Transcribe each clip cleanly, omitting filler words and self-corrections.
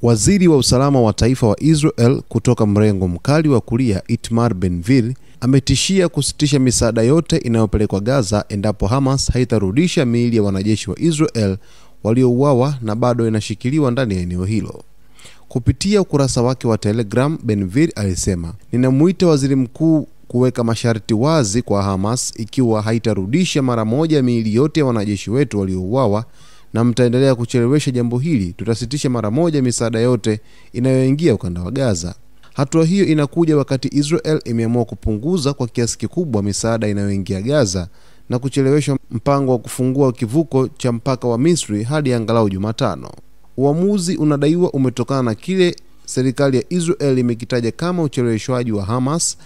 Waziri wa usalama wa taifa wa Israel kutoka mrengo mkali wa kulia Itamar Ben-Gvir ametishia kusitisha misaada yote inayopelekwa Gaza endapo Hamas haitarudisha miili ya wanajeshi wa Israel waliouawa na bado inashikiliwa ndani ya eneo hilo. Kupitia ukurasa wake wa Telegram, Ben-Gvir alisema, "Ninamuita waziri mkuu kuweka masharti wazi kwa Hamas ikiwa haitarudisha mara moja miili yote ya wanajeshi wetu waliouawa, na mtaendelea kuchelewesha jambo hili, tutasitisha mara moja misaada yote inayoingia ukanda wa Gaza." Hatua hiyo inakuja wakati Israel imeamua kupunguza kwa kiasi kikubwa misaada inayoingia Gaza na kuchelewesha mpango wa kufungua kivuko cha mpaka wa Misri hadi angalau Jumatano. Uamuzi unadaiwa umetokana na kile serikali ya Israel imekitaja kama ucheleweshwaji wa Hamas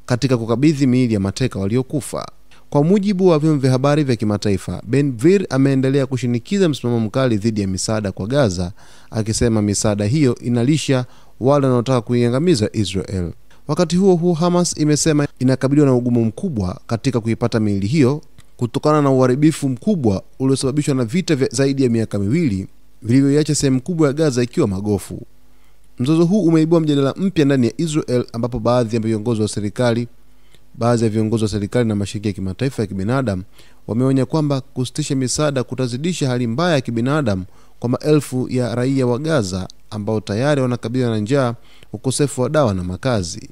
katika kukabidhi miili ya mateka waliokufa. Kwa mujibu wa vyombo vya habari vya kimataifa, Ben-Gvir ameendelea kushinikiza msimamo mkali dhidi ya misaada kwa Gaza, akisema misaada hiyo inalisha wale wanaotaka kuiangamiza Israel. Wakati huo huo, Hamas imesema inakabiliwa na ugumu mkubwa katika kuipata miili hiyo kutokana na uharibifu mkubwa uliosababishwa na vita vya zaidi ya miaka miwili vilivyoiacha sehemu kubwa ya Gaza ikiwa magofu. Mzozo huu umeibua mjadala mpya ndani ya Israel, ambapo baadhi ya viongozi wa serikali na mashirika ya kimataifa ya kibinadamu wameonya kwamba kusitisha misaada kutazidisha hali mbaya ya kibinadamu kwa maelfu ya raia wa Gaza ambao tayari wanakabiliwa na njaa, ukosefu wa dawa na makazi.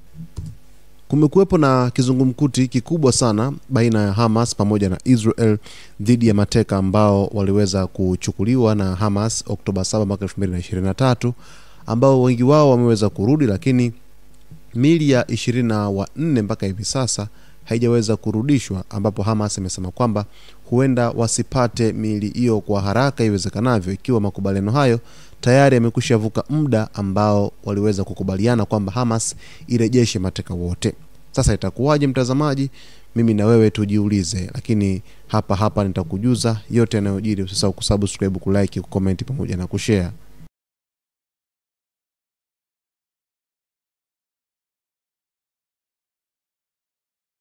Kumekuwepo na kizungumkuti kikubwa sana baina ya Hamas pamoja na Israel dhidi ya mateka ambao waliweza kuchukuliwa na Hamas Oktoba 7 mwaka 2023, ambao wengi wao wameweza kurudi, lakini miili ya 24 mpaka hivi sasa haijaweza kurudishwa, ambapo Hamas imesema kwamba huenda wasipate miili hiyo kwa haraka iwezekanavyo ikiwa makubaliano hayo tayari yamekwishavuka muda ambao waliweza kukubaliana kwamba Hamas irejeshe mateka wote. Sasa itakuwaje mtazamaji? Mimi na wewe tujiulize, lakini hapa nitakujuza yote yanayojiri. Usisahau kusubscribe, kulike, kucomment pamoja na kushare.